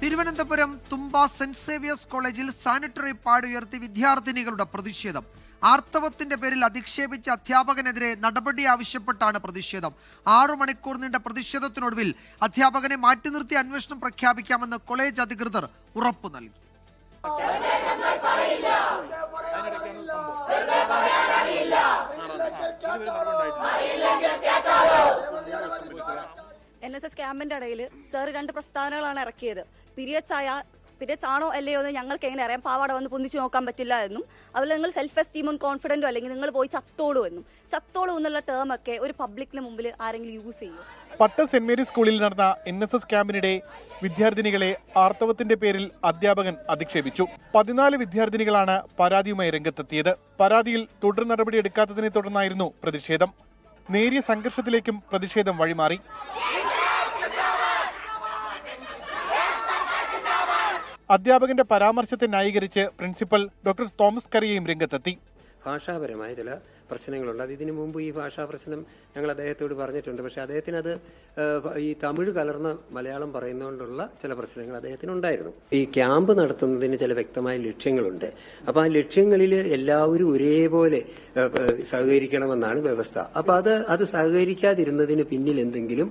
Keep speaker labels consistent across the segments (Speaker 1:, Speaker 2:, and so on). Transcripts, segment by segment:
Speaker 1: തിരുവനന്തപുരം തുമ്പ saint Xavier's കോളേജിൽ sanitary pad ഉയർത്തി വിദ്യാർത്ഥിനികളുടെ പ്രതിഷേധം. ആർത്തവത്തിന്റെ പേരിൽ അധിക്ഷേപിച്ച അധ്യാപകനെതിരെ നടപടി ആവശ്യപ്പെട്ടാണ് പ്രതിഷേധം. 6 മണിക്കൂർ നീണ്ട പ്രതിഷേധത്തിനൊടുവിൽ അധ്യാപകനെ മാറ്റി നിർത്തി അന്വേഷണം പ്രഖ്യാപിക്കാമെന്ന് കോളേജ് അധികൃതർ ഉറപ്പു നൽകി.
Speaker 2: NSS ക്യാമ്പിന്റെ ഇടയിൽ സാർ 2 പ്രസ്താവനകളാണ് ഇറക്കിയത്. പീരിയഡ്സ് ആണോ അല്ലയോ എന്ന് ഞങ്ങൾക്ക് എങ്ങനെ അറിയാം, പാവാട വന്ന് പൊന്നിച്ചു നോക്കാൻ പറ്റില്ല എന്നും, അതുപോലെ നിങ്ങൾ സെൽഫ് എസ്റ്റീമും കോൺഫിഡൻറ്റും അല്ലെങ്കിൽ നിങ്ങൾ പോയി ചത്തോളൂ എന്നുള്ള ടേം ഒക്കെ ഒരു പബ്ലിക്കിന് മുമ്പിൽ ആരെങ്കിലും യൂസ് ചെയ്യും.
Speaker 3: പട്ടം സെന്റ് മേരീസ് സ്കൂളിൽ നടന്ന NSS ക്യാമ്പിനിടെ വിദ്യാർത്ഥിനികളെ ആർത്തവത്തിന്റെ പേരിൽ അധ്യാപകൻ അധിക്ഷേപിച്ചു. 14 വിദ്യാർത്ഥിനികളാണ് പരാതിയുമായി രംഗത്തെത്തിയത്. പരാതിയിൽ തുടർ നടപടി എടുക്കാത്തതിനെ തുടർന്നായിരുന്നു പ്രതിഷേധം. നേരിയ സംഘർഷത്തിലേക്കും പ്രതിഷേധം വഴിമാറി. അധ്യാപകന്റെ പരാമർശത്തെ ന്യായീകരിച്ച് പ്രിൻസിപ്പൽ ഡോക്ടർ തോമസ് കറിയയും രംഗത്തെത്തി.
Speaker 4: ഭാഷാപരമായ ചില പ്രശ്നങ്ങളുണ്ട്. അത് ഇതിനു മുമ്പ് ഈ ഭാഷാ പ്രശ്നം ഞങ്ങൾ അദ്ദേഹത്തോട് പറഞ്ഞിട്ടുണ്ട്. പക്ഷെ അദ്ദേഹത്തിന് അത് ഈ തമിഴ് കലർന്ന മലയാളം പറയുന്നതുകൊണ്ടുള്ള ചില പ്രശ്നങ്ങൾ അദ്ദേഹത്തിനുണ്ടായിരുന്നു. ഈ ക്യാമ്പ് നടത്തുന്നതിന് ചില വ്യക്തമായ ലക്ഷ്യങ്ങളുണ്ട്. അപ്പൊ ആ ലക്ഷ്യങ്ങളിൽ എല്ലാവരും ഒരേപോലെ സഹകരിക്കണമെന്നാണ് വ്യവസ്ഥ. അപ്പൊ അത് സഹകരിക്കാതിരുന്നതിന് പിന്നിൽ എന്തെങ്കിലും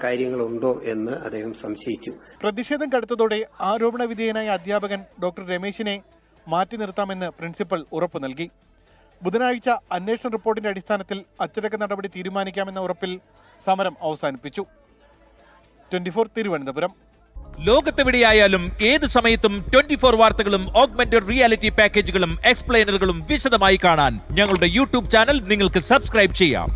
Speaker 4: കാര്യങ്ങളുണ്ടോ എന്ന് അദ്ദേഹം സംശയിച്ചു.
Speaker 3: പ്രതിഷേധം കടുത്തതോടെ ആരോപണ വിധേയനായ അധ്യാപകൻ ഡോക്ടർ രമേശിനെ മാറ്റി നിർത്താമെന്ന് പ്രിൻസിപ്പൽ ഉറപ്പു നൽകി. ബുധനാഴ്ച അന്വേഷണ റിപ്പോർട്ടിന്റെ അടിസ്ഥാനത്തിൽ അച്ചടക്ക നടപടി തീരുമാനിക്കാമെന്ന ഉറപ്പിൽ സമരം അവസാനിപ്പിച്ചു. 24 തിരുവനന്തപുരം.
Speaker 5: ലോകത്തെവിടെയായാലും ഏത് സമയത്തും 24 വാർത്തകളും ഓഗ്മെന്റഡ് റിയാലിറ്റി പാക്കേജുകളും എക്സ്പ്ലെയിനറുകളും വിശദമായി കാണാൻ ഞങ്ങളുടെ യൂട്യൂബ് ചാനൽ നിങ്ങൾക്ക് സബ്സ്ക്രൈബ് ചെയ്യാം.